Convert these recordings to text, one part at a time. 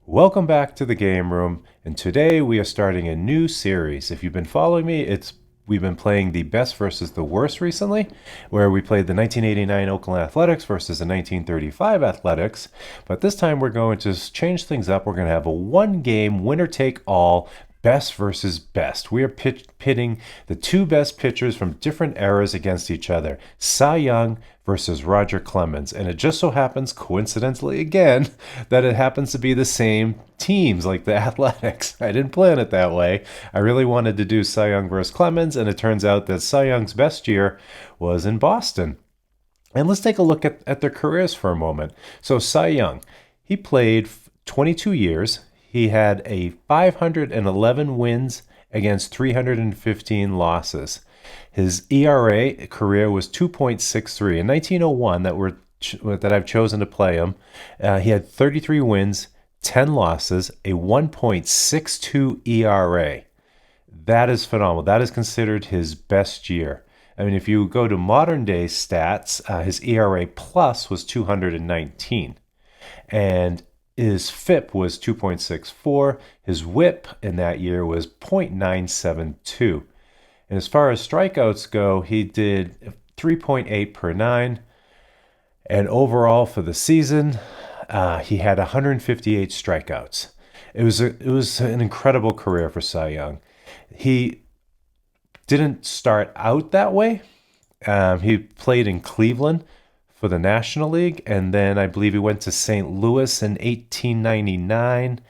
Welcome back to the game room, and today we are starting a new series. If you've been following me, we've been playing the best versus the worst recently, where we played the 1989 Oakland Athletics versus the 1935 Athletics. But this time we're going to change things up. We're going to have a one-game winner-take-all best versus best. We are pitting the two best pitchers from different eras against each other. Cy Young versus Roger Clemens. And it just so happens, coincidentally again, that it happens to be the same teams like the Athletics. I didn't plan it that way. I really wanted to do Cy Young versus Clemens, and it turns out that Cy Young's best year was in Boston. And let's take a look at their careers for a moment. So Cy Young, he played 22 years. He had a 511 wins against 315 losses. His ERA career was 2.63. In 1901, that I've chosen to play him, he had 33 wins, 10 losses, a 1.62 ERA. That is phenomenal. That is considered his best year. I mean, if you go to modern day stats, his ERA plus was 219. And his FIP was 2.64. His WHIP in that year was 0.972. And as far as strikeouts go, he did 3.8 per nine. And overall for the season, he had 158 strikeouts. It was an incredible career for Cy Young. He didn't start out that way. He played in Cleveland for the National League, and then I believe he went to St. Louis in 1899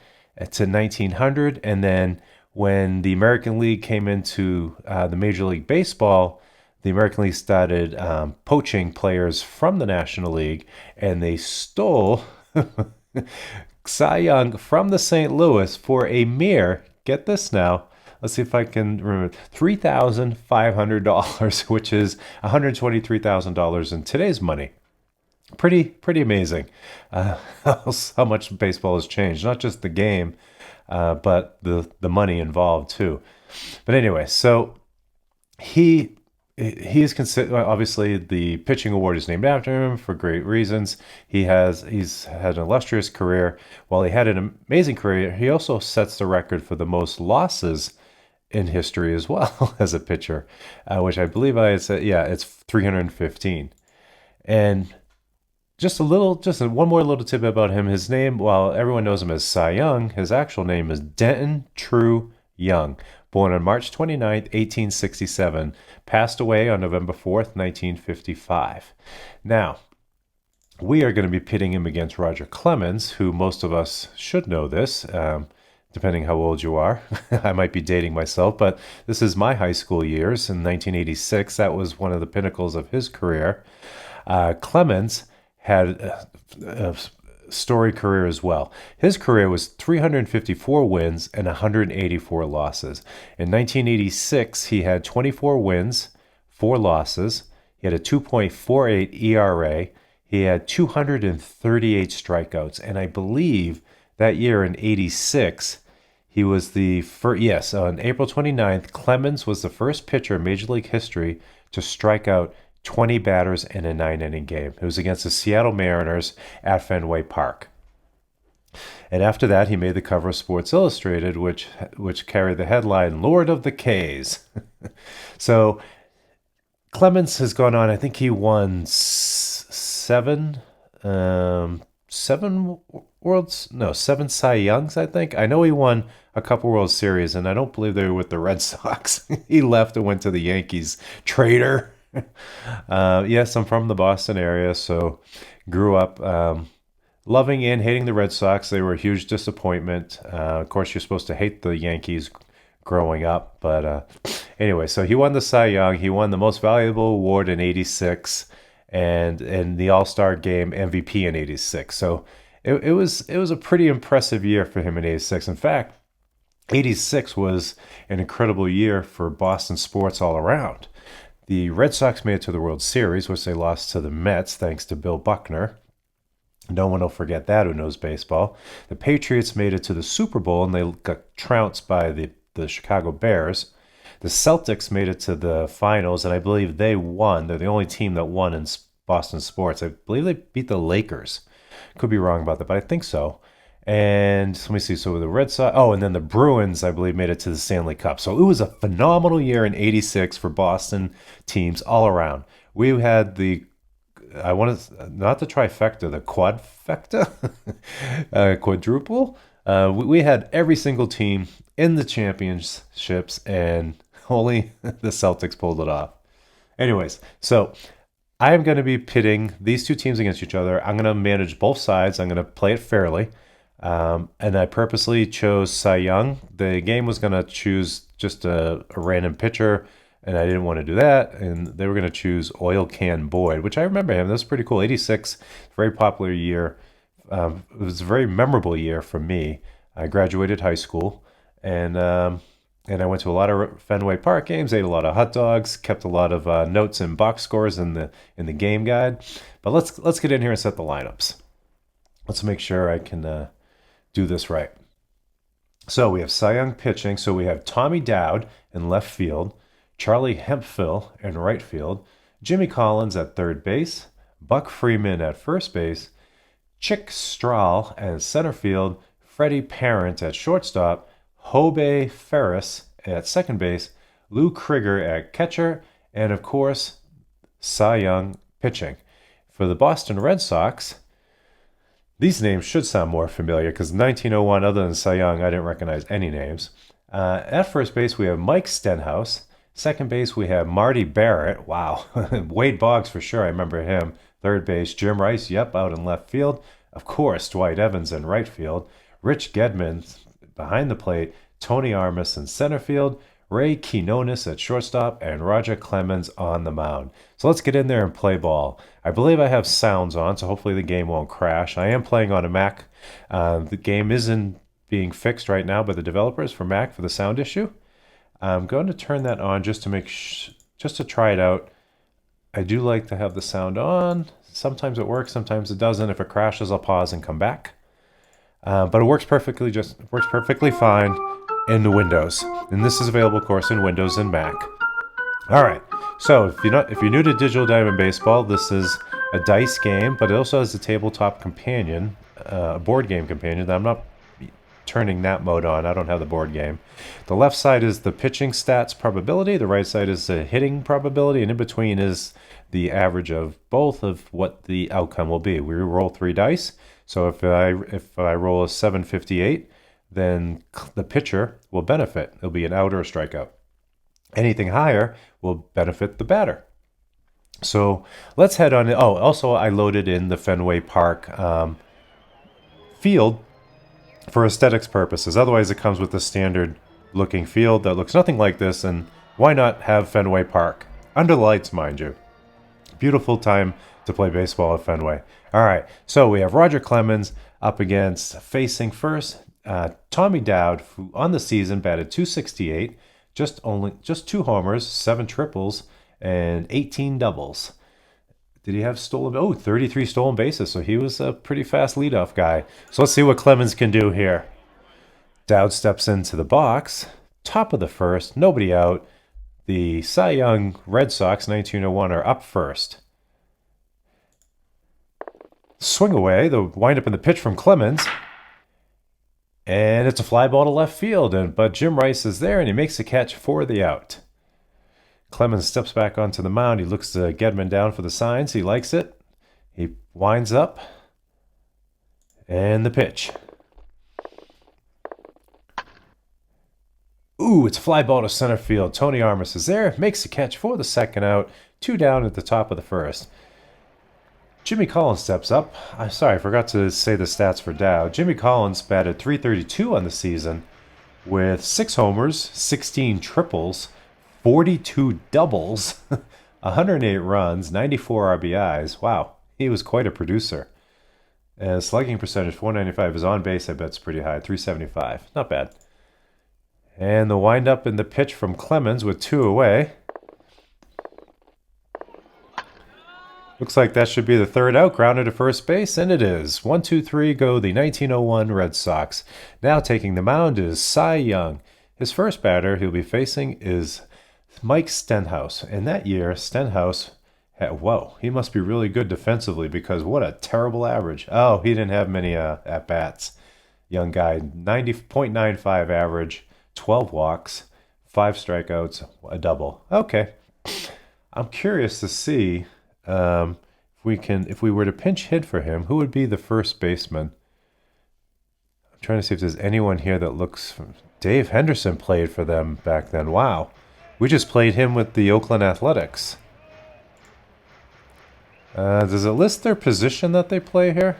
to 1900, and then when the American League came into the Major League Baseball, the American League started poaching players from the National League, and they stole Cy Young from the St. Louis for a mere, get this now, let's see if I can remember, $3,500, which is $123,000 in today's money. Pretty amazing how much baseball has changed. Not just the game, but the money involved too. But anyway, so he is considered, obviously the pitching award is named after him for great reasons. He's had an illustrious career. While he had an amazing career, he also sets the record for the most losses in history as well as a pitcher, which I believe I said, yeah, it's 315. And just one more little tip about him. His name, while everyone knows him as Cy Young, his actual name is Denton True Young. Born on March 29th, 1867. Passed away on November 4th, 1955. Now, we are going to be pitting him against Roger Clemens, who most of us should know this, depending how old you are. I might be dating myself, but this is my high school years. In 1986, that was one of the pinnacles of his career. Clemens had a storied career as well. His career was 354 wins and 184 losses. In 1986, he had 24 wins, 4 losses. He had a 2.48 ERA. He had 238 strikeouts. And I believe that year in 86, he was the first, yes, on April 29th, Clemens was the first pitcher in Major League history to strike out 20 batters in a 9-inning game. It was against the Seattle Mariners at Fenway Park. And after that, he made the cover of Sports Illustrated, which carried the headline, Lord of the K's. So Clemens has gone on, I think he won seven Cy Youngs, I think. I know he won a couple World Series, and I don't believe they were with the Red Sox. He left and went to the Yankees. Traitor. Yes, I'm from the Boston area, so grew up loving and hating the Red Sox. They were a huge disappointment. Of course, you're supposed to hate the Yankees growing up, but anyway, so he won the Cy Young. He won the Most Valuable Award in '86, and in the All-Star Game MVP in '86. So it was a pretty impressive year for him in '86. In fact, '86 was an incredible year for Boston sports all around. The Red Sox made it to the World Series, which they lost to the Mets thanks to Bill Buckner. No one will forget that who knows baseball. The Patriots made it to the Super Bowl, and they got trounced by the Chicago Bears. The Celtics made it to the finals, and I believe they won. They're the only team that won in Boston sports. I believe they beat the Lakers. Could be wrong about that, but I think so. And let me see. So the Red Sox, oh, and then the Bruins, I believe, made it to the Stanley Cup. So it was a phenomenal year in '86 for Boston teams all around. We had I want to, not the trifecta, the quadfecta, quadruple. We had every single team in the championships, and only the Celtics pulled it off. Anyways, so I am going to be pitting these two teams against each other. I'm going to manage both sides. I'm going to play it fairly. And I purposely chose Cy Young. The game was going to choose just a random pitcher, and I didn't want to do that. And they were going to choose Oil Can Boyd, which I remember him. That was pretty cool. '86, very popular year. It was a very memorable year for me. I graduated high school, and I went to a lot of Fenway Park games, ate a lot of hot dogs, kept a lot of notes and box scores in the game guide. But let's get in here and set the lineups. Let's make sure I can do this right. So we have Cy Young pitching. So we have Tommy Dowd in left field, Charlie Hemphill in right field, Jimmy Collins at third base, Buck Freeman at first base, Chick Strahl at center field, Freddie Parent at shortstop, Hobe Ferris at second base, Lou Krieger at catcher, and of course, Cy Young pitching. For the Boston Red Sox, these names should sound more familiar because 1901, other than Cy Young, I didn't recognize any names. At first base, we have Mike Stenhouse. Second base, we have Marty Barrett. Wow. Wade Boggs, for sure. I remember him. Third base, Jim Rice. Yep, out in left field. Of course, Dwight Evans in right field. Rich Gedman behind the plate. Tony Armas in center field. Ray Quinones at shortstop, and Roger Clemens on the mound. So let's get in there and play ball. I believe I have sounds on, so hopefully the game won't crash. I am playing on a Mac. The game isn't being fixed right now by the developers for Mac for the sound issue. I'm going to turn that on just to just to try it out. I do like to have the sound on. Sometimes it works, sometimes it doesn't. If it crashes, I'll pause and come back. But it works perfectly fine in the Windows. And this is available, of course, in Windows and Mac. All right. So if you're new to Digital Diamond Baseball, this is a dice game, but it also has a tabletop companion, a board game companion. I'm not turning that mode on. I don't have the board game. The left side is the pitching stats probability. The right side is the hitting probability, and in between is the average of both of what the outcome will be. We roll 3 dice. So if I roll a 758, then the pitcher will benefit. It'll be an out or a strikeout. Anything higher will benefit the batter. So let's head on. Oh, also I loaded in the Fenway Park field for aesthetics purposes. Otherwise, it comes with a standard looking field that looks nothing like this. And why not have Fenway Park? Under the lights, mind you. Beautiful time to play baseball at Fenway. All right, so we have Roger Clemens up against, facing first, Tommy Dowd, who on the season batted .268, just 2 homers, 7 triples, and 18 doubles. Did he have 33 stolen bases, so he was a pretty fast leadoff guy. So let's see what Clemens can do here. Dowd steps into the box, top of the first, nobody out. The Cy Young Red Sox, 1901, are up first. Swing away, the windup in the pitch from Clemens. And it's a fly ball to left field, but Jim Rice is there, and he makes the catch for the out. Clemens steps back onto the mound. He looks to Gedman down for the signs. He likes it. He winds up. And the pitch. Ooh, it's a fly ball to center field. Tony Armas is there, makes the catch for the second out. 2 down at the top of the first. Jimmy Collins steps up. I forgot to say the stats for Dowd. Jimmy Collins batted .332 on the season with 6 homers, 16 triples, 42 doubles, 108 runs, 94 RBIs. Wow, he was quite a producer. And slugging percentage, .495. His on base, I bet, is pretty high, .375. Not bad. And the windup in the pitch from Clemens with 2 away. Looks like that should be the third out, grounded to first base, and it is. 1, 2, 3 go the 1901 Red Sox. Now taking the mound is Cy Young. His first batter he'll be facing is Mike Stenhouse. And that year, Stenhouse he must be really good defensively because what a terrible average. Oh, he didn't have many at-bats. Young guy, 90.95 average, 12 walks, 5 strikeouts, a double. Okay. I'm curious to see if we were to pinch hit for him, who would be the first baseman? I'm trying to see if there's anyone here that looks. Dave Henderson played for them back then. Wow. We just played him with the Oakland Athletics. Does it list their position that they play here?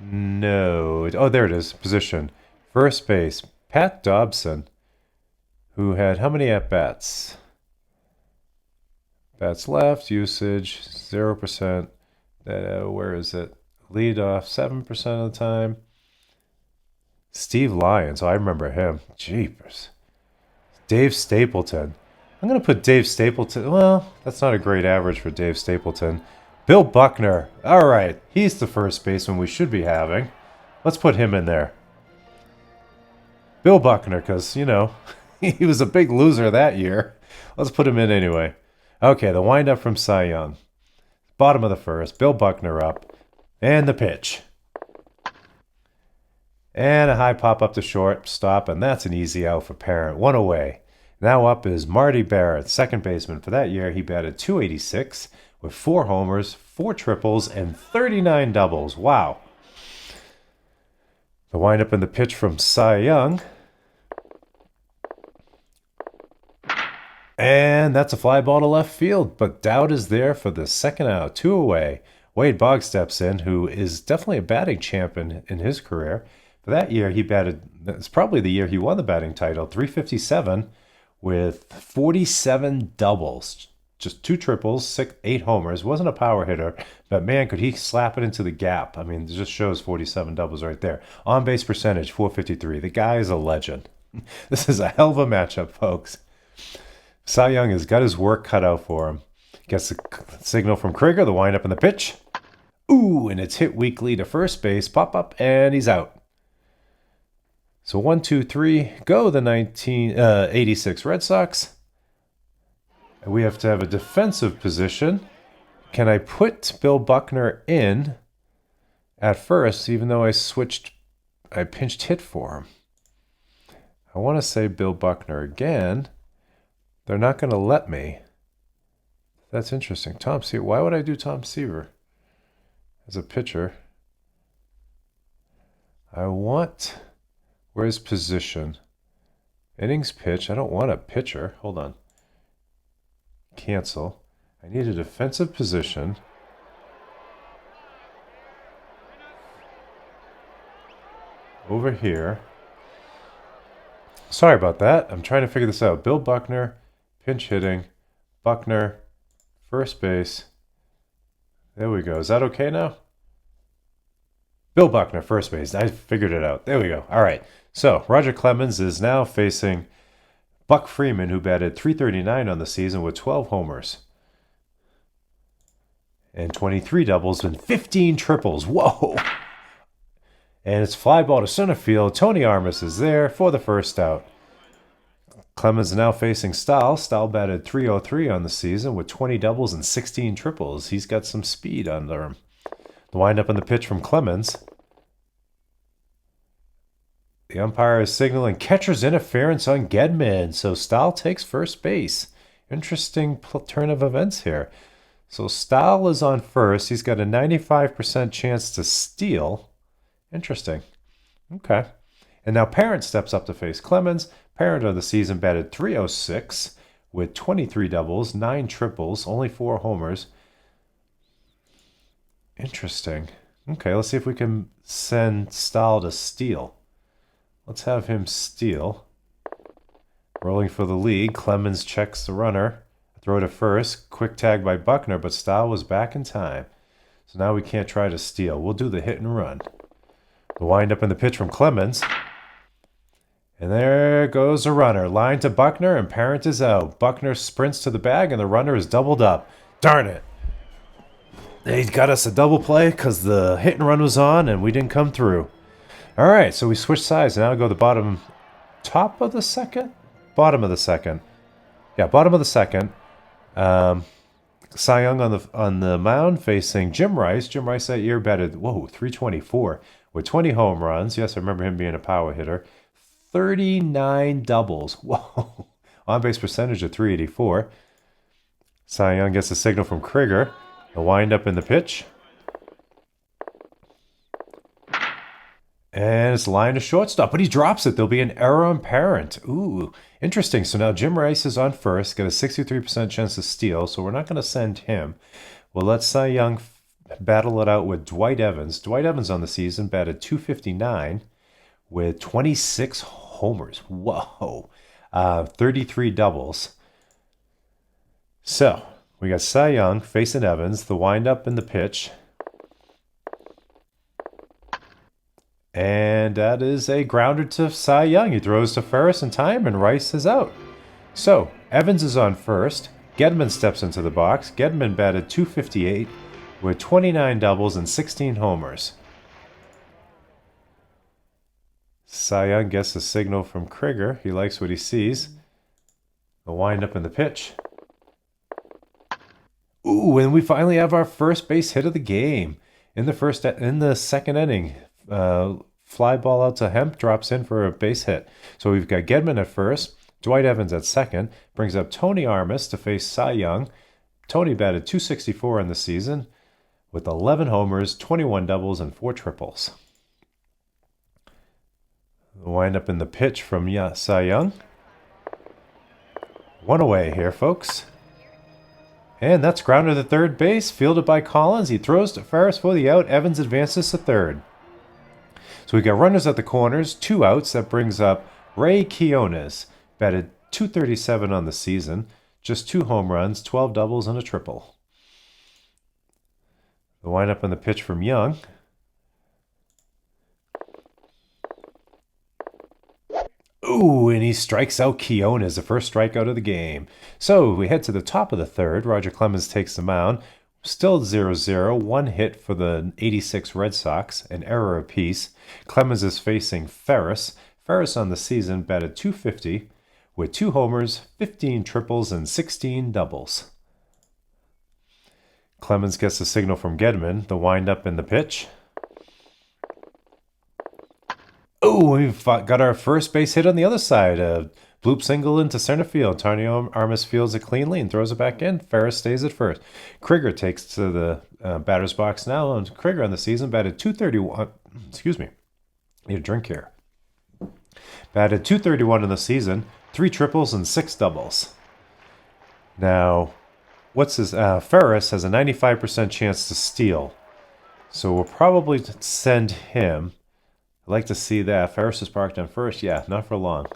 No. Oh, there it is. Position. First base. Pat Dobson, who had how many at-bats? Bats left, usage 0%. Where is it? Lead off 7% of the time. Steve Lyons. Oh, I remember him. Jeepers. Dave Stapleton. I'm going to put Dave Stapleton. Well, that's not a great average for Dave Stapleton. Bill Buckner. All right. He's the first baseman we should be having. Let's put him in there. Bill Buckner, because, you know, he was a big loser that year. Let's put him in anyway. Okay, the windup from Cy Young. Bottom of the first. Bill Buckner up. And the pitch. And a high pop up to short, stop, and that's an easy out for Parent. One away. Now up is Marty Barrett, second baseman. For that year, he batted .286 with 4 homers, 4 triples, and 39 doubles. Wow. The windup and the pitch from Cy Young. And that's a fly ball to left field, but Dowd is there for the second out, 2 away. Wade Boggs steps in, who is definitely a batting champion in his career. For that year, he batted, it's probably the year he won the batting title, .357 with 47 doubles. Just 2 triples, 8 homers. Wasn't a power hitter, but man, could he slap it into the gap. I mean, it just shows 47 doubles right there. On-base percentage, .453. The guy is a legend. This is a hell of a matchup, folks. Cy Young has got his work cut out for him. Gets the signal from Krieger, the windup and the pitch. Ooh, and it's hit weakly to first base. Pop up, and he's out. So 1, 2, 3, go the 1986 Red Sox. And we have to have a defensive position. Can I put Bill Buckner in at first, even though I pinched hit for him? I want to say Bill Buckner again. They're not going to let me. That's interesting. Tom Seaver. Why would I do Tom Seaver as a pitcher? I want... Where's position? Innings pitch. I don't want a pitcher. Hold on. Cancel. I need a defensive position. Over here. Sorry about that. I'm trying to figure this out. Bill Buckner, pinch hitting. Buckner, first base. There we go. Is that okay now? Bill Buckner, first base. I figured it out. There we go. All right. So Roger Clemens is now facing Buck Freeman, who batted .339 on the season with 12 homers and 23 doubles and 15 triples. Whoa! And it's fly ball to center field. Tony Armas is there for the first out. Clemens now facing Stahl. Stahl batted .303 on the season with 20 doubles and 16 triples. He's got some speed under him. The windup and the pitch from Clemens. The umpire is signaling catcher's interference on Gedman, so Stahl takes first base. Interesting turn of events here. So Stahl is on first. He's got a 95% chance to steal. Interesting. Okay. And now Parent steps up to face Clemens. Parent of the season batted .306 with 23 doubles, 9 triples, only 4 homers. Interesting. Okay, let's see if we can send Stahl to steal. Let's have him steal. Rolling for the lead. Clemens checks the runner. Throw to first. Quick tag by Buckner, but Stahl was back in time. So now we can't try to steal. We'll do the hit and run. The windup and the pitch from Clemens. And there goes a runner. Line to Buckner, and Parent is out. Buckner sprints to the bag, and the runner is doubled up. Darn it. They got us a double play because the hit and run was on, and we didn't come through. All right, so we switch sides. Now go the top of the second? Bottom of the second. Yeah, bottom of the second. Cy Young on the mound facing Jim Rice. Jim Rice that year batted, 324 with 20 home runs. Yes, I remember him being a power hitter. 39 doubles. Whoa. On-base percentage of 384. Cy Young gets a signal from Krieger. A windup in the pitch. And it's lined to shortstop, but he drops it. There'll be an error on parent. Ooh, interesting. So now Jim Rice is on first, got a 63% chance to steal, so we're not going to send him. We'll let Cy Young battle it out with Dwight Evans. Dwight Evans on the season batted .259 with 26 homers. Whoa. 33 doubles. So we got Cy Young facing Evans, the windup in the pitch. And that is a grounder to Cy Young. He throws to Ferris in time, and Rice is out. So Evans is on first. Gedman steps into the box. Gedman batted .258 with 29 doubles and 16 homers. Cy Young gets a signal from Krieger. He likes what he sees. A windup in the pitch. Ooh, and we finally have our first base hit of the game in the second inning. Fly ball out to Hemp, drops in for a base hit. So we've got Gedman at first, Dwight Evans at second, brings up Tony Armas to face Cy Young. Tony batted .264 in the season with 11 homers, 21 doubles, and 4 triples. Wind up in the pitch from Cy Young. One away here, folks. And that's grounded to third base, fielded by Collins. He throws to Ferris for the out. Evans advances to third. So we got runners at the corners, 2 outs. That brings up Ray Quiones. Batted .237 on the season. Just 2 home runs, 12 doubles, and a triple. The windup on the pitch from Young. Ooh, and he strikes out Quiones, the first strikeout of the game. So we head to the top of the third. Roger Clemens takes the mound. Still 0-0, 1 hit for the 86 Red Sox, an error apiece. Clemens is facing Ferris. Ferris on the season batted .250 with 2 homers, 15 triples, and 16 doubles. Clemens gets a signal from Gedman, the windup in the pitch. Oh, we've got our first base hit on the other side. A bloop single into center field. Tony Armas fields it cleanly and throws it back in. Ferris stays at first. Krieger takes to the batter's box now. And Krieger on the season batted .231. Excuse me. Need a drink here. Batted .231 in the season. 3 triples and 6 doubles. Now, what's his? Ferris has a 95% chance to steal. So we'll probably send him. I'd like to see that. Ferris is parked on first. Yeah, not for long.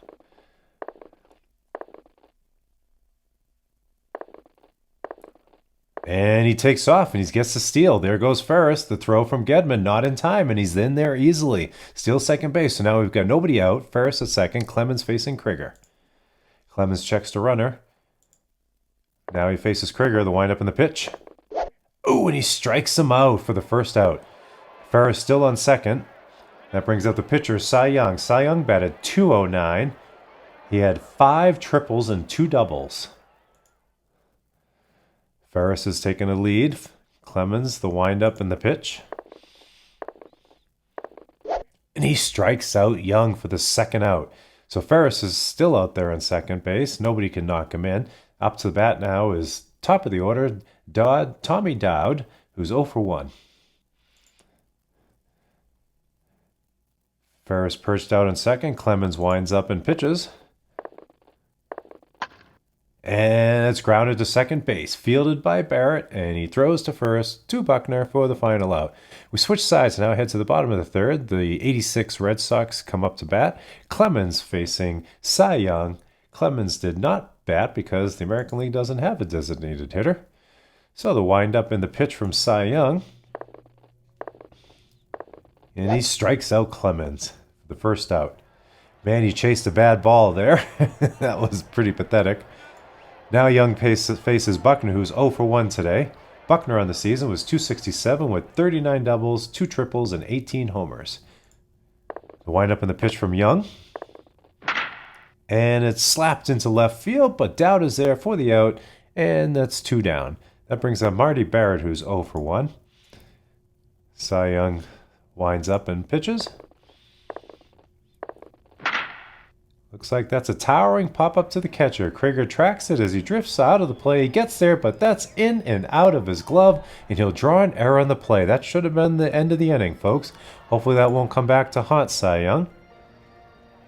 And he takes off, and he gets the steal. There goes Ferris. The throw from Gedman, not in time, and he's in there easily. Steals second base, so now we've got nobody out. Ferris at second. Clemens facing Krieger. Clemens checks the runner. Now he faces Krieger, the windup in the pitch. Ooh, and he strikes him out for the first out. Ferris still on second. That brings up the pitcher, Cy Young. Cy Young batted .209. He had 5 triples and 2 doubles. Ferris has taken a lead. Clemens, the windup in the pitch. And he strikes out Young for the second out. So Ferris is still out there on second base. Nobody can knock him in. Up to the bat now is top of the order, Tommy Dowd, who's 0 for 1. Ferris perched out in second. Clemens winds up and pitches. And it's grounded to second base, fielded by Barrett, and he throws to first to Buckner for the final out. We switch sides now, head to the bottom of the third. The 86 Red Sox come up to bat. Clemens facing Cy Young. Clemens did not bat because the American League doesn't have a designated hitter. So the windup in the pitch from Cy Young. And he strikes out Clemens, the first out. Man, he chased a bad ball there. That was pretty pathetic. Now Young faces Buckner, who's 0 for 1 today. Buckner on the season was .267 with 39 doubles, 2 triples, and 18 homers. The windup in the pitch from Young. And it's slapped into left field, but Dowd is there for the out, and that's 2 down. That brings up Marty Barrett, who's 0 for 1. Cy Young winds up and pitches. Looks like that's a towering pop-up to the catcher. Krieger tracks it as he drifts out of the play. He gets there, but that's in and out of his glove, and he'll draw an error on the play. That should have been the end of the inning, folks. Hopefully that won't come back to haunt Cy Young.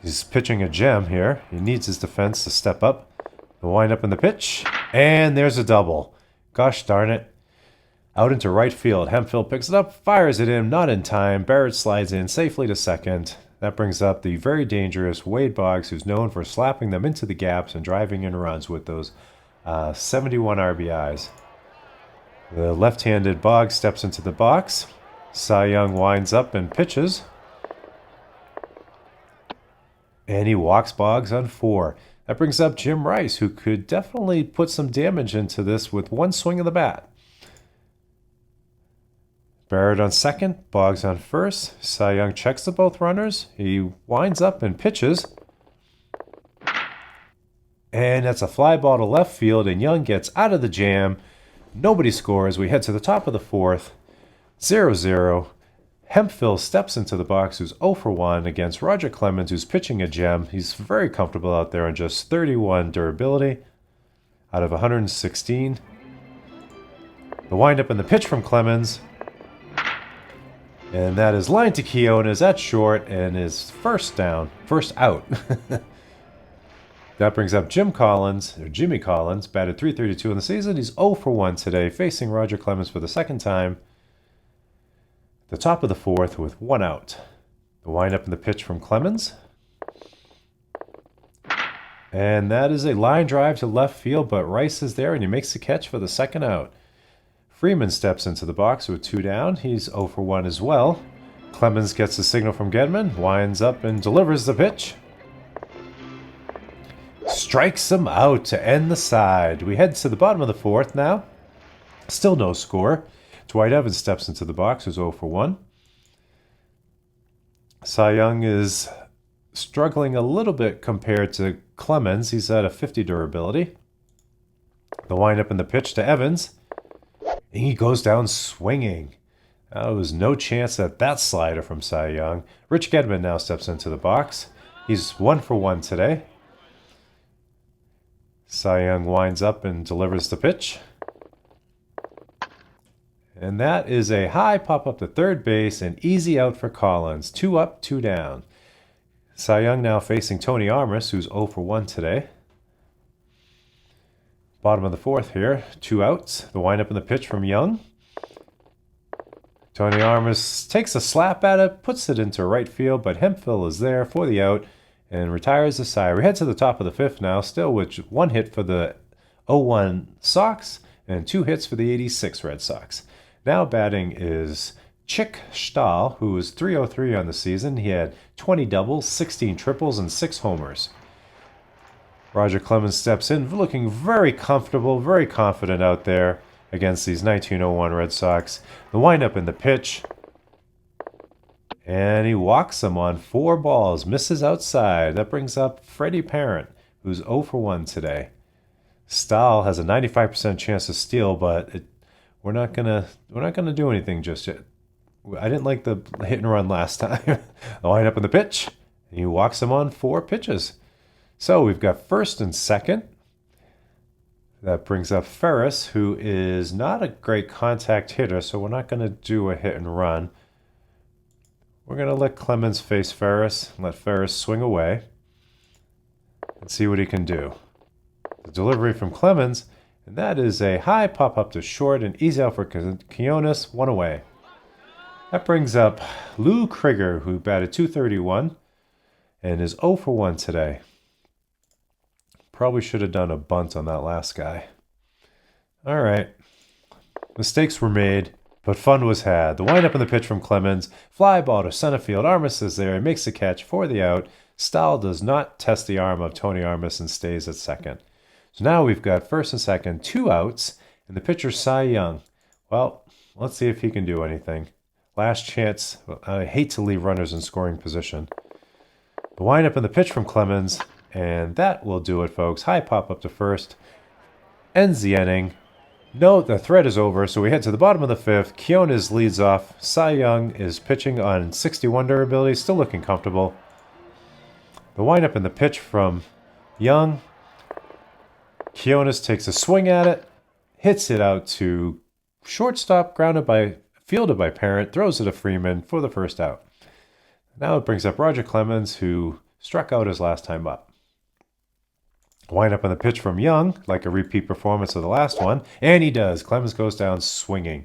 He's pitching a gem here. He needs his defense to step up. The wind-up in the pitch, and there's a double. Gosh darn it. Out into right field. Hemphill picks it up, fires it in, not in time. Barrett slides in safely to second. That brings up the very dangerous Wade Boggs, who's known for slapping them into the gaps and driving in runs with those 71 RBIs. The left-handed Boggs steps into the box. Cy Young winds up and pitches. And he walks Boggs on 4. That brings up Jim Rice, who could definitely put some damage into this with one swing of the bat. Barrett on second, Boggs on first. Cy Young checks to both runners. He winds up and pitches. And that's a fly ball to left field, and Young gets out of the jam. Nobody scores. We head to the top of the 4th. 0-0. Hemphill steps into the box, who's 0 for 1 against Roger Clemens, who's pitching a gem. He's very comfortable out there on just 31 durability out of 116. The windup and the pitch from Clemens. And that is line to Quinones at short and is first out. That brings up Jimmy Collins, batted .332 in the season. He's 0 for 1 today, facing Roger Clemens for the second time. The top of the 4th with 1 out. The windup and the pitch from Clemens. And that is a line drive to left field, but Rice is there and he makes the catch for the second out. Freeman steps into the box with 2 down. He's 0 for 1 as well. Clemens gets the signal from Gedman, winds up and delivers the pitch. Strikes him out to end the side. We head to the bottom of the 4th now. Still no score. Dwight Evans steps into the box, who's 0 for 1. Cy Young is struggling a little bit compared to Clemens. He's at a 50 durability. The windup and the pitch to Evans. He goes down swinging. There was no chance at that slider from Cy Young. Rich Gedman now steps into the box. He's 1 for 1 today. Cy Young winds up and delivers the pitch. And that is a high pop up to third base and easy out for Collins. 2 up, 2 down. Cy Young now facing Tony Armas, who's 0 for 1 today. Bottom of the 4th here, 2 outs. The windup and the pitch from Young. Tony Armas takes a slap at it, puts it into right field, but Hemphill is there for the out and retires the side. We head to the top of the 5th now, still with 1 hit for the 0-1 Sox and 2 hits for the 86 Red Sox. Now batting is Chick Stahl, who is .303 on the season. He had 20 doubles, 16 triples, and 6 homers. Roger Clemens steps in, looking very comfortable, very confident out there against these 1901 Red Sox. The windup in the pitch. And he walks them on 4 balls, misses outside. That brings up Freddie Parent, who's 0 for 1 today. Stahl has a 95% chance to steal, but we're not gonna do anything just yet. I didn't like the hit and run last time. The windup in the pitch. And he walks them on 4 pitches. So we've got first and second. That brings up Ferris, who is not a great contact hitter, so we're not going to do a hit and run. We're going to let Clemens face Ferris, let Ferris swing away, and see what he can do. The delivery from Clemens, and that is a high pop-up to short and easy out for Quinones, 1 away. That brings up Lou Krieger, who batted .231 and is 0 for 1 today. Probably should have done a bunt on that last guy. All right. Mistakes were made, but fun was had. The windup and the pitch from Clemens. Fly ball to center field. Armas is there. He makes the catch for the out. Stahl does not test the arm of Tony Armas and stays at second. So now we've got first and second, 2 outs, and the pitcher Cy Young. Well, let's see if he can do anything. Last chance. I hate to leave runners in scoring position. The windup and the pitch from Clemens. And that will do it, folks. High pop up to first. Ends the inning. No, the threat is over, so we head to the bottom of the fifth. Kionis leads off. Cy Young is pitching on 61 durability, still looking comfortable. The windup in the pitch from Young. Kionis takes a swing at it, hits it out to shortstop, fielded by Parent, throws it to Freeman for the first out. Now it brings up Roger Clemens, who struck out his last time up. Wind up on the pitch from Young, like a repeat performance of the last one, and he does. Clemens goes down swinging.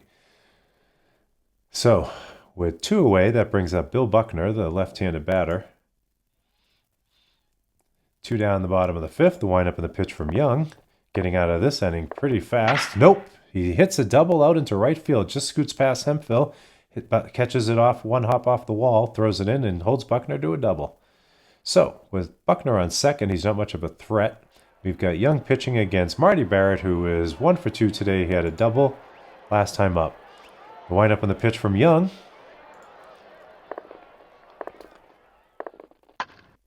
So, with 2 away, that brings up Bill Buckner, the left-handed batter. 2 down the bottom of the fifth. The wind up in the pitch from Young, getting out of this inning pretty fast. Nope, he hits a double out into right field, just scoots past Hemphill, catches it off, one hop off the wall, throws it in, and holds Buckner to a double. So, with Buckner on second, he's not much of a threat. We've got Young pitching against Marty Barrett, who is 1 for 2 today. He had a double last time up. The wind up on the pitch from Young.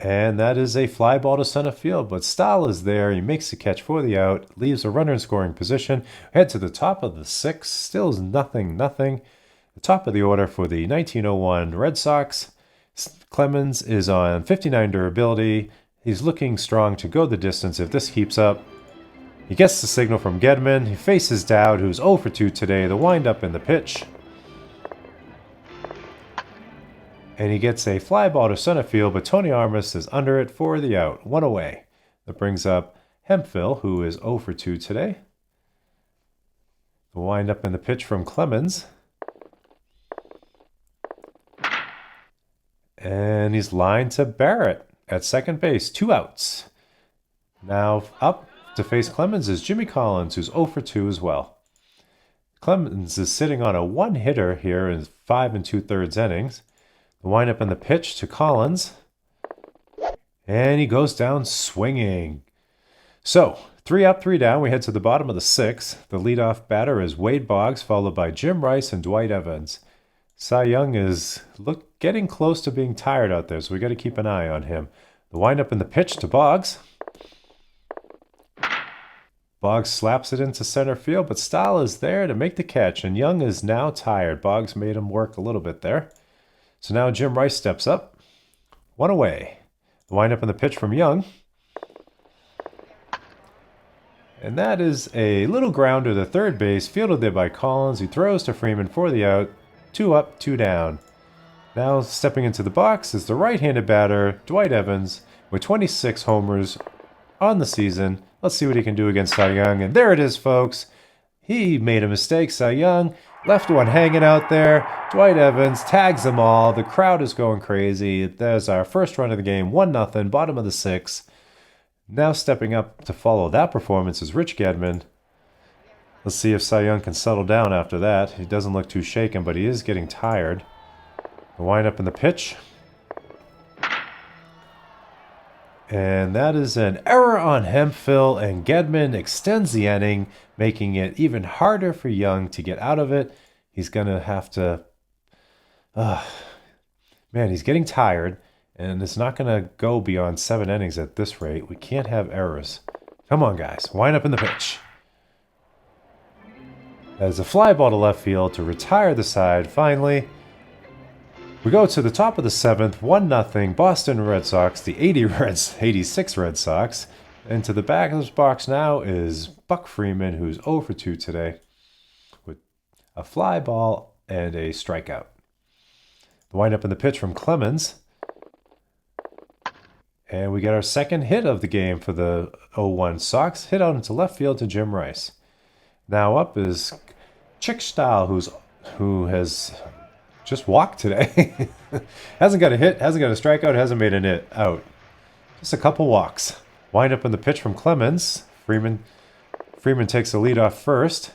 And that is a fly ball to center field, but Stahl is there. He makes the catch for the out, leaves a runner in scoring position. Head to the top of the sixth. Still is nothing. The top of the order for the 1901 Red Sox. Clemens is on 59 durability. He's looking strong to go the distance if this keeps up. He gets the signal from Gedman. He faces Dowd, who's 0 for 2 today. The windup in the pitch. And he gets a fly ball to center field, but Tony Armas is under it for the out. 1 away. That brings up Hemphill, who is 0 for 2 today. The windup in the pitch from Clemens. And he's lined to Barrett at second base, 2 outs. Now up to face Clemens is Jimmy Collins, who's 0 for 2 as well. Clemens is sitting on a 1-hitter here in 5 2/3 innings. The windup in the pitch to Collins. And he goes down swinging. So, 3 up, 3 down. We head to the bottom of the sixth. The leadoff batter is Wade Boggs, followed by Jim Rice and Dwight Evans. Cy Young is getting close to being tired out there, so we got to keep an eye on him. The windup in the pitch to Boggs. Boggs slaps it into center field, but Stahl is there to make the catch, and Young is now tired. Boggs made him work a little bit there. So now Jim Rice steps up. 1 away. The windup in the pitch from Young. And that is a little grounder to third base, fielded there by Collins. He throws to Freeman for the out. 2 up, 2 down. Now stepping into the box is the right-handed batter, Dwight Evans, with 26 homers on the season. Let's see what he can do against Cy Young. And there it is, folks. He made a mistake. Cy Young left one hanging out there. Dwight Evans tags them all. The crowd is going crazy. There's our first run of the game, 1-0, bottom of the sixth. Now stepping up to follow that performance is Rich Gedman. Let's see if Cy Young can settle down after that. He doesn't look too shaken, but he is getting tired. The windup in the pitch. And that is an error on Hemphill, and Gedman extends the inning, making it even harder for Young to get out of it. He's going to have to... man, he's getting tired, and it's not going to go beyond 7 innings at this rate. We can't have errors. Come on, guys. Wind up in the pitch. As a fly ball to left field to retire the side, finally. We go to the top of the seventh, 1-0, Boston Red Sox, the 86 Red Sox. And to the back of this box now is Buck Freeman, who's 0 for 2 today, with a fly ball and a strikeout. The windup in the pitch from Clemens. And we get our second hit of the game for the 0-1 Sox, hit out into left field to Jim Rice. Now up is Chick Stahl, who has just walked today. Hasn't got a hit, hasn't got a strikeout, hasn't made a hit out. Just a couple walks. Wind up in the pitch from Clemens. Freeman takes the lead off first.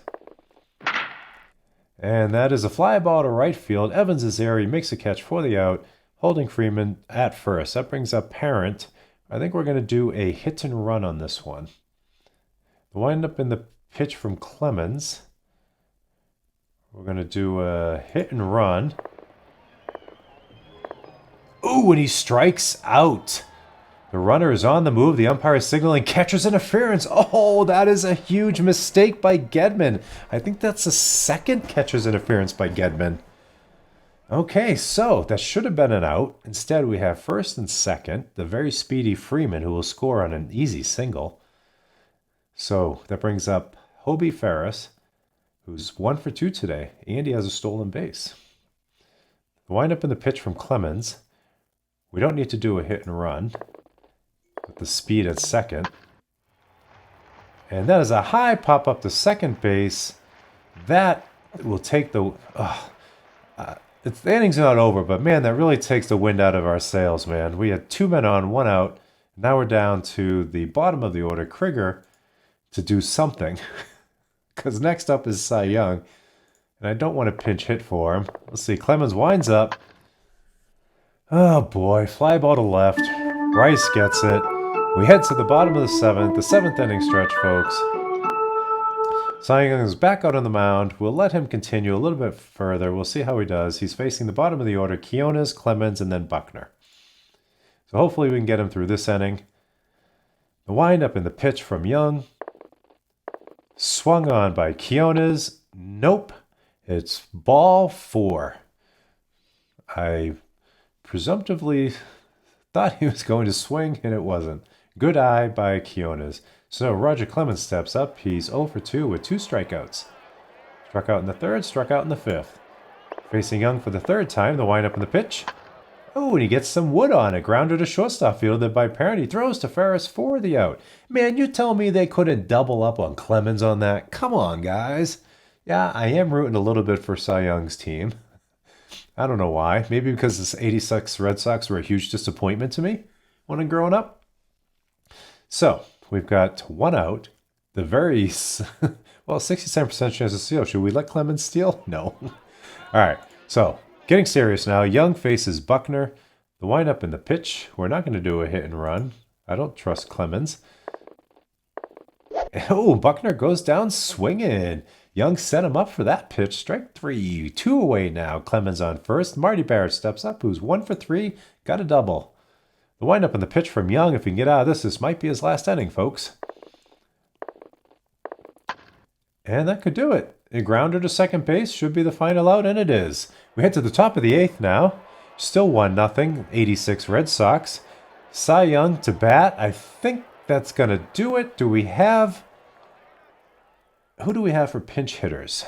And that is a fly ball to right field. Evans is there. He makes a catch for the out, holding Freeman at first. That brings up Parent. I think we're going to do a hit and run on this one. The wind up in the pitch from Clemens. We're going to do a hit and run. Ooh, and he strikes out. The runner is on the move. The umpire is signaling catcher's interference. Oh, that is a huge mistake by Gedman. I think that's the second catcher's interference by Gedman. Okay, so that should have been an out. Instead, we have first and second, the very speedy Freeman, who will score on an easy single. So that brings up Hobie Ferris, who's 1 for 2 today, and he has a stolen base. The windup in the pitch from Clemens. We don't need to do a hit and run with the speed at second. And that is a high pop up to second base. That will take the... the inning's not over, but man, that really takes the wind out of our sails, man. We had 2 men on, 1 out. Now we're down to the bottom of the order, Krieger, to do something. Because next up is Cy Young. And I don't want to pinch hit for him. Let's see, Clemens winds up. Oh boy, fly ball to left. Rice gets it. We head to the bottom of the 7th inning stretch, folks. Cy Young is back out on the mound. We'll let him continue a little bit further. We'll see how he does. He's facing the bottom of the order, Quinones, Clemens, and then Buckner. So hopefully we can get him through this inning. The windup in the pitch from Young. Swung on by Quinones. Nope. It's ball 4. I presumptively thought he was going to swing, and it wasn't. Good eye by Quinones. So Roger Clemens steps up. He's 0 for 2 with 2 strikeouts. Struck out in the 3rd, struck out in the 5th. Facing Young for the 3rd time, the windup in the pitch. Oh, and he gets some wood on it. Grounder to shortstop, fielded by Parent. He throws to Ferris for the out. Man, you tell me they couldn't double up on Clemens on that? Come on, guys. Yeah, I am rooting a little bit for Cy Young's team. I don't know why. Maybe because this 86 Red Sox were a huge disappointment to me when I'm growing up. So, we've got 1 out. The very, 67% chance of steal. Should we let Clemens steal? No. All right, so getting serious now. Young faces Buckner. The windup in the pitch. We're not going to do a hit and run. I don't trust Clemens. Oh, Buckner goes down swinging. Young set him up for that pitch. Strike 3. 2 away now. Clemens on first. Marty Barrett steps up, who's 1 for 3. Got a double. The windup in the pitch from Young. If he can get out of this might be his last inning, folks. And that could do it. A grounder to second base should be the final out, and it is. We head to the top of the 8th now. Still 1-0. 86 Red Sox. Cy Young to bat. I think that's going to do it. Do we have... Who do we have for pinch hitters?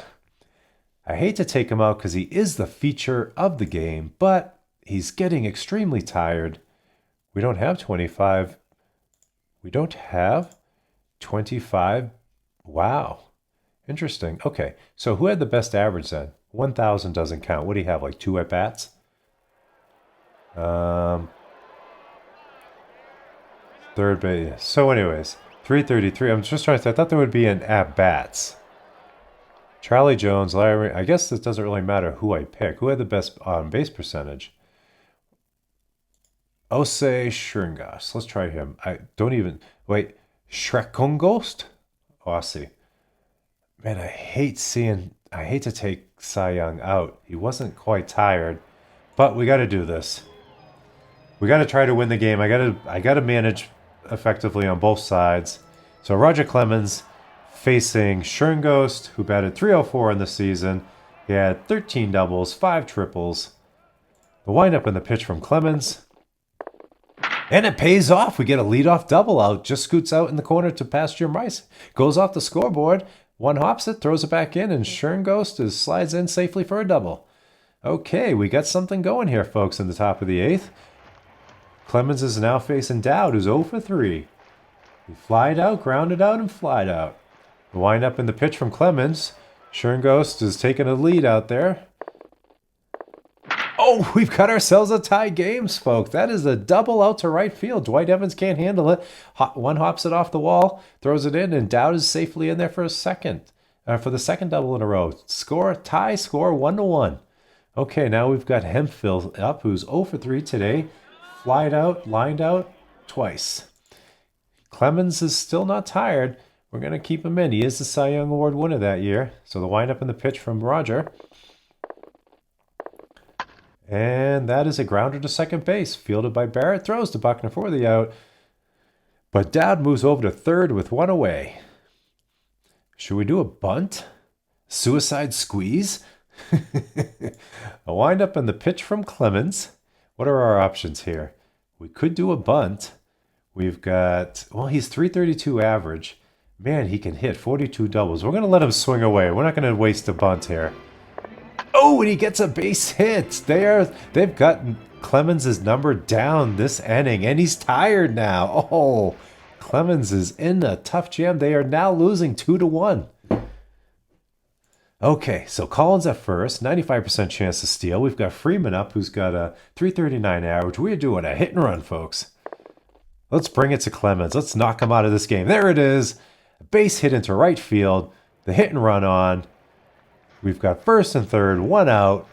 I hate to take him out because he is the feature of the game, but he's getting extremely tired. We don't have 25. We don't have 25. Wow. Interesting. Okay, so who had the best average then? 1,000 doesn't count. What do you have, like 2 at-bats? Third base. So anyways, 333. I'm just trying to... I thought there would be an at-bats. Charlie Jones, Larry... I guess this doesn't really matter who I pick. Who had the best on-base percentage? Osei Shringas. Let's try him. I don't even... Wait. Shrekongost? Aussie. Man, I hate to take Cy Young out. He wasn't quite tired. But we got to do this. We got to try to win the game. I got to manage effectively on both sides. So Roger Clemens facing Shringost, who batted .304 in the season. He had 13 doubles, 5 triples. The windup in the pitch from Clemens. And it pays off. We get a leadoff double out. Just scoots out in the corner to pass Jim Rice. Goes off the scoreboard. One hops it, throws it back in, and Shringost slides in safely for a double. Okay, we got something going here, folks, in the top of the 8th. Clemens is now facing Dowd, who's 0 for 3. He flied out, grounded out, and flied out. The windup in the pitch from Clemens. Shringost is taking a lead out there. Oh, we've got ourselves a tie games, folks. That is a double out to right field. Dwight Evans can't handle it. One hops it off the wall, throws it in, and Dowd is safely in there for the second double in a row. Tie score 1-1. Okay, now we've got Hemphill up, who's 0 for 3 today. Flied out, lined out twice. Clemens is still not tired. We're going to keep him in. He is the Cy Young Award winner that year. So the windup in the pitch from Roger. And that is a grounder to second base. Fielded by Barrett. Throws to Buckner for the out. But Dowd moves over to third with one away. Should we do a bunt? Suicide squeeze? A windup in the pitch from Clemens. What are our options here? We could do a bunt. We've got, well, he's 332 average. Man, he can hit 42 doubles. We're going to let him swing away. We're not going to waste a bunt here. Oh, and he gets a base hit. They've gotten Clemens' number down this inning, and he's tired now. Oh, Clemens is in a tough jam. They are now losing 2-1. Okay, so Collins at first, 95% chance to steal. We've got Freeman up, who's got a 339 average. We're doing a hit and run, folks. Let's bring it to Clemens. Let's knock him out of this game. There it is. A base hit into right field. The hit and run on. We've got first and third, one out.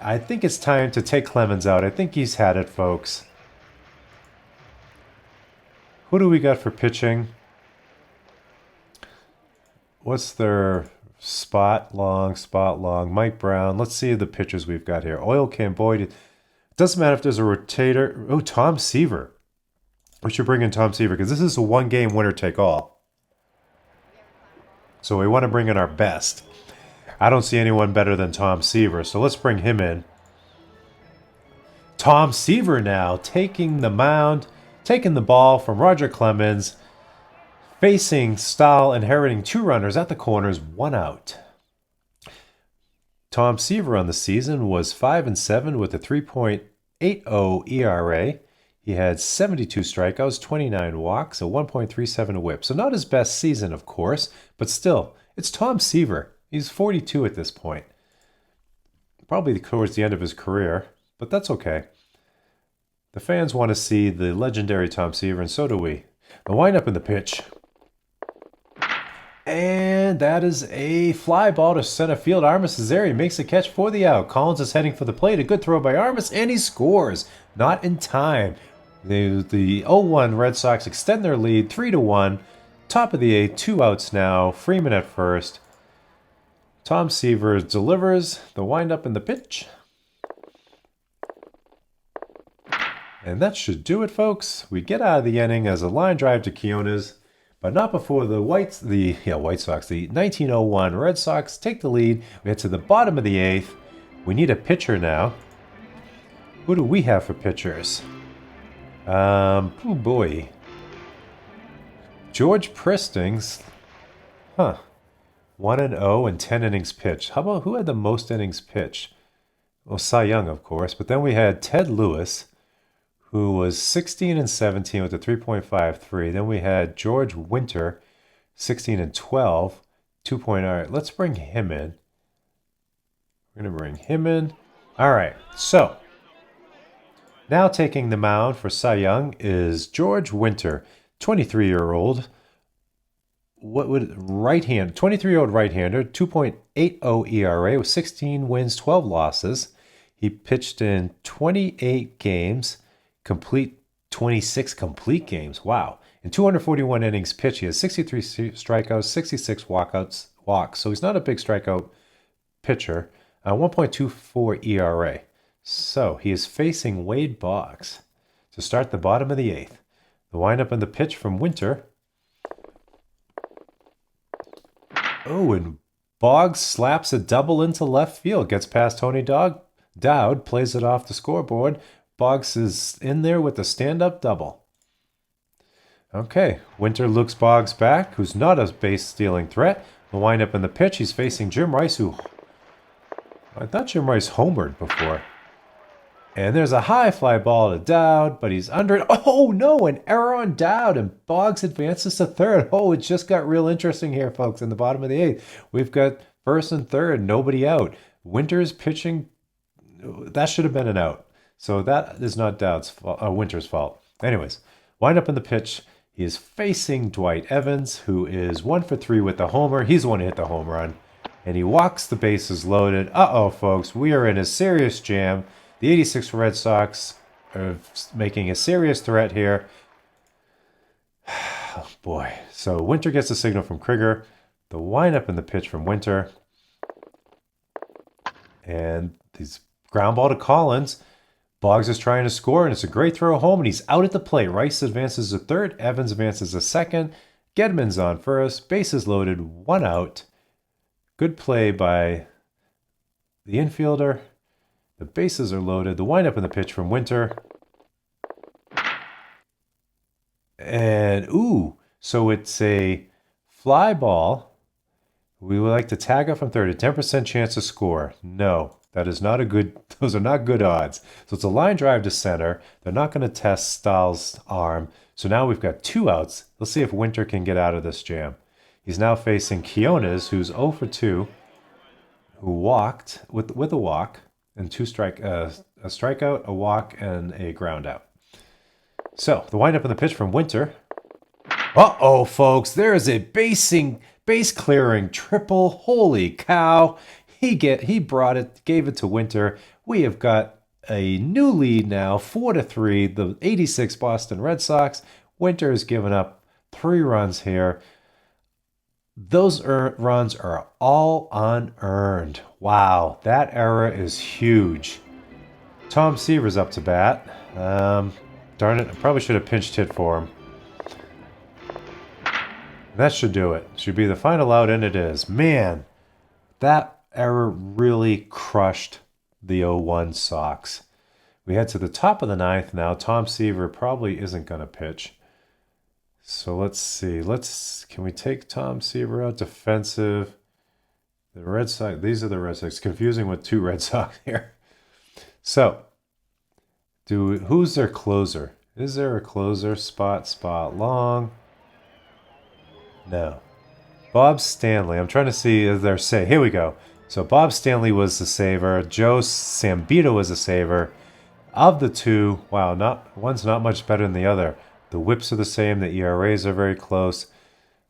I think it's time to take Clemens out. I think he's had it, folks. Who do we got for pitching? What's their spot long? Mike Brown. Let's see the pitchers we've got here. Oil Can Boyd. It doesn't matter if there's a rotator. Oh, Tom Seaver. We should bring in Tom Seaver because this is a one-game winner-take-all. So we want to bring in our best. I don't see anyone better than Tom Seaver, so let's bring him in. Tom Seaver now taking the mound, taking the ball from Roger Clemens, facing Stahl, inheriting two runners at the corners, one out. Tom Seaver on the season was 5-7 with a 3.80 ERA. He had 72 strikeouts, 29 walks, a 1.37 whip. So not his best season, of course, but still, it's Tom Seaver. He's 42 at this point. Probably towards the end of his career, but that's okay. The fans want to see the legendary Tom Seaver, and so do we. The windup in the pitch. And that is a fly ball to center field. Armas is there. He makes a catch for the out. Collins is heading for the plate. A good throw by Armas, and he scores. Not in time. The 0-1 Red Sox extend their lead 3-1. Top of the eighth, two outs now. Freeman at first. Tom Seaver delivers the windup in the pitch. And that should do it, folks. We get out of the inning as a line drive to Quinones, but not before the White Sox, the 1901 Red Sox take the lead. We head to the bottom of the eighth. We need a pitcher now. Who do we have for pitchers? Oh boy. George Pristings. 1-0 and 10 innings pitched. How about who had the most innings pitched? Well, Cy Young, of course. But then we had Ted Lewis, who was 16-17 with a 3.53. Then we had George Winter, 16-12, 2.0. All right, let's bring him in. We're going to bring him in. All right, so now taking the mound for Cy Young is George Winter, 23-year-old. What would 23-year-old right-hander, 2.80 ERA with 16 wins, 12 losses. He pitched in 28 games, 26 complete games. Wow. In 241 innings pitched, he has 63 strikeouts, 66 walks. So he's not a big strikeout pitcher. 1.24 ERA. So he is facing Wade Boggs to start the bottom of the eighth. The windup in the pitch from Winter. Oh, and Boggs slaps a double into left field. Gets past Tony Dowd, plays it off the scoreboard. Boggs is in there with a stand-up double. Okay, Winter looks Boggs back, who's not a base-stealing threat. The windup in the pitch, he's facing Jim Rice, who... I thought Jim Rice homered before. And there's a high fly ball to Dowd, but he's under it. Oh, no, an error on Dowd, and Boggs advances to third. Oh, it just got real interesting here, folks, in the bottom of the eighth. We've got first and third, nobody out. Winter's pitching, that should have been an out. So that is not Winter's fault. Anyways, wind up in the pitch. He is facing Dwight Evans, who is 1 for 3 with the homer. He's the one who hit the home run. And he walks the bases loaded. Uh-oh, folks, we are in a serious jam. The 86 Red Sox are making a serious threat here. Oh, boy. So Winter gets a signal from Krieger. The windup in the pitch from Winter. And these ground ball to Collins. Boggs is trying to score, and it's a great throw home, and he's out at the plate. Rice advances to third. Evans advances to second. Gedman's on first. Bases loaded. 1 out. Good play by the infielder. The bases are loaded. The windup in the pitch from Winter. And, ooh, so it's a fly ball. We would like to tag up from third. A 10% chance to score. No, that is not a good, those are not good odds. So it's a line drive to center. They're not going to test Stahl's arm. So now we've got 2 outs. Let's see if Winter can get out of this jam. He's now facing Quiones, who's 0 for 2, who walked with a walk and a strikeout, a walk, and a ground out. So the windup in the pitch from Winter. Uh-oh, folks, there is a base clearing triple. Holy cow. He brought it, gave it to Winter. We have got a new lead now, 4-3. The 86 Boston Red Sox. Winter has given up 3 runs here. Those runs are all unearned. Wow, that error is huge. Tom Seaver's up to bat. Darn it, I probably should have pinch hit for him. That should do it. Should be the final out, and it is. Man, that error really crushed the 0-1 Sox. We head to the top of the 9th now. Tom Seaver probably isn't going to pitch. So let's see. Can we take Tom Seaver out? Defensive. The Red Sox. These are the Red Sox. Confusing with 2 Red Sox here. So, who's their closer? Is there a closer? Spot long. No. Bob Stanley. I'm trying to see if they're say. Here we go. So Bob Stanley was the saver. Joe Sambito was the saver. Of the 2, wow, one's not much better than the other. The whips are the same. The ERAs are very close.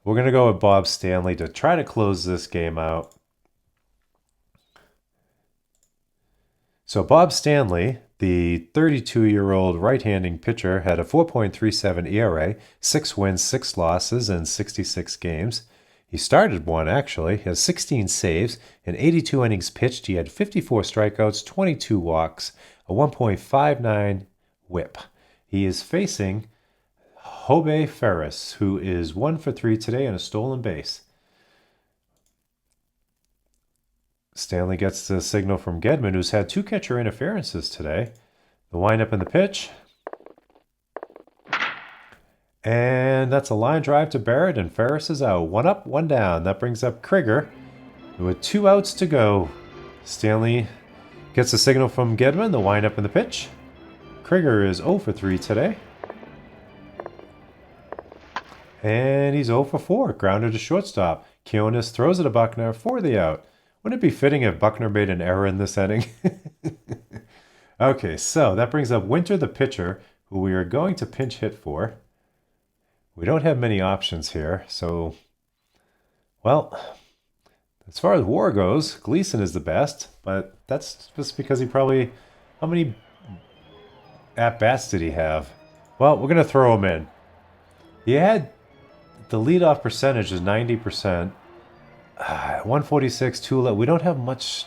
We're going to go with Bob Stanley to try to close this game out. So Bob Stanley, the 32-year-old right-handing pitcher, had a 4.37 ERA, 6 wins, 6 losses in 66 games. He started one, actually. He has 16 saves. In 82 innings pitched, he had 54 strikeouts, 22 walks, a 1.59 whip. He is facing Hobe Ferris, who is 1 for 3 today and a stolen base. Stanley gets the signal from Gedman, who's had 2 catcher interferences today. The windup in the pitch. And that's a line drive to Barrett, and Ferris is out. 1 up, 1 down. That brings up Krieger with 2 outs to go. Stanley gets the signal from Gedman, the windup in the pitch. Krieger is 0 for 3 today. And he's 0 for 4. Grounded to shortstop. Quiones throws it to Buckner for the out. Wouldn't it be fitting if Buckner made an error in this inning? Okay, so that brings up Winter, the pitcher, who we are going to pinch hit for. We don't have many options here, so, well, as far as WAR goes, Gleason is the best, but that's just because he probably, how many at-bats did he have? Well, we're going to throw him in. He had, the leadoff percentage is 90%. 146, 2 we don't have much,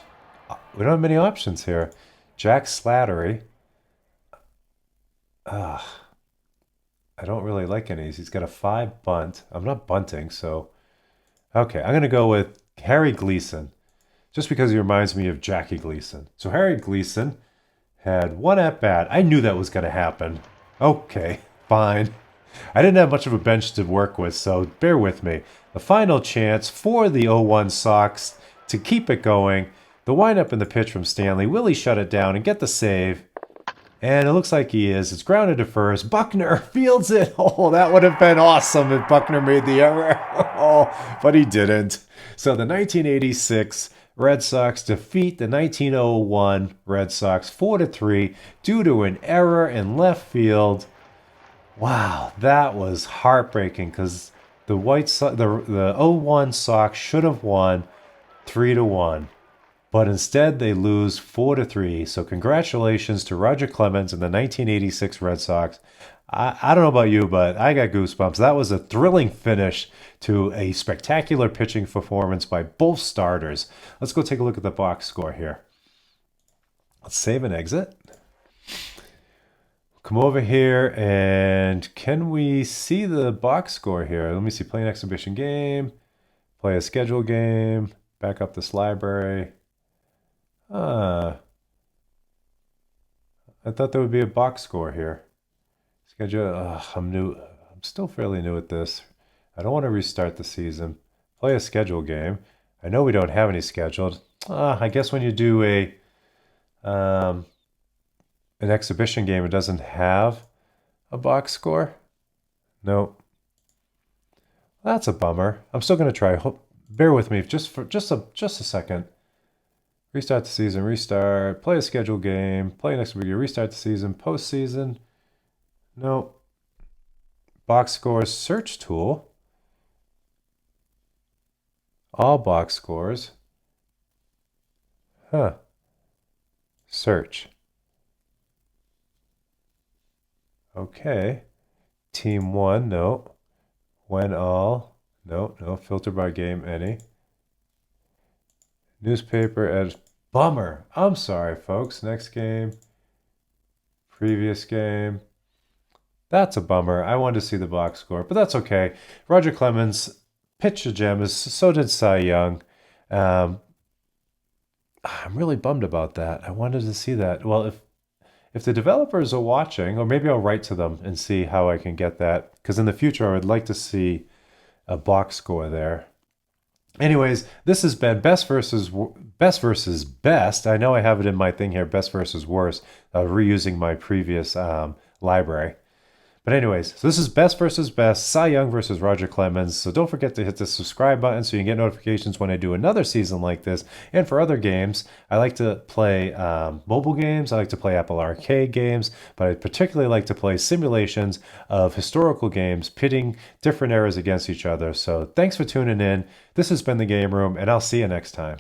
we don't have many options here. Jack Slattery. I don't really like any of these. He's got a 5 bunt. I'm not bunting, so. Okay, I'm going to go with Harry Gleason, just because he reminds me of Jackie Gleason. So Harry Gleason had 1 at-bat. I knew that was going to happen. Okay, fine. I didn't have much of a bench to work with, so bear with me. The final chance for the 0-1 Sox to keep it going. The windup in the pitch from Stanley. Will he shut it down and get the save? And it looks like he is. It's grounded to first. Buckner fields it. Oh, that would have been awesome if Buckner made the error. Oh, but he didn't. So the 1986 Red Sox defeat the 1901 Red Sox 4-3 due to an error in left field. Wow, that was heartbreaking because the 0-1 Sox should have won 3-1. But instead, they lose 4-3. So congratulations to Roger Clemens and the 1986 Red Sox. I don't know about you, but I got goosebumps. That was a thrilling finish to a spectacular pitching performance by both starters. Let's go take a look at the box score here. Let's save and exit. come over here and can we see the box score here? Let me see. Play an exhibition game, play a schedule game, back up this library. I thought there would be a box score here. Schedule. I'm new. I'm still fairly new at this. I don't want to restart the season. Play a schedule game. I know we don't have any scheduled. I guess when you do an exhibition game, it doesn't have a box score. No. That's a bummer. I'm still going to try. Bear with me just a second. Restart the season, restart, play a scheduled game, play an exhibition game, restart the season, postseason. No. Box scores search tool. All box scores. Huh. Search. Okay. Team 1, no. When all, no. Filter by game, any. Newspaper as bummer. I'm sorry, folks. Next game. Previous game. That's a bummer. I wanted to see the box score, but that's okay. Roger Clemens pitched a gem, so did Cy Young. I'm really bummed about that. I wanted to see that. Well, if the developers are watching, or maybe I'll write to them and see how I can get that, because in the future I would like to see a box score there. Anyways, this has been best versus best. I know I have it in my thing here, best versus worst, reusing my previous library. But anyways, so this is best versus best, Cy Young versus Roger Clemens. So don't forget to hit the subscribe button so you can get notifications when I do another season like this. And for other games, I like to play mobile games. I like to play Apple Arcade games, but I particularly like to play simulations of historical games, pitting different eras against each other. So thanks for tuning in. This has been The Game Room, and I'll see you next time.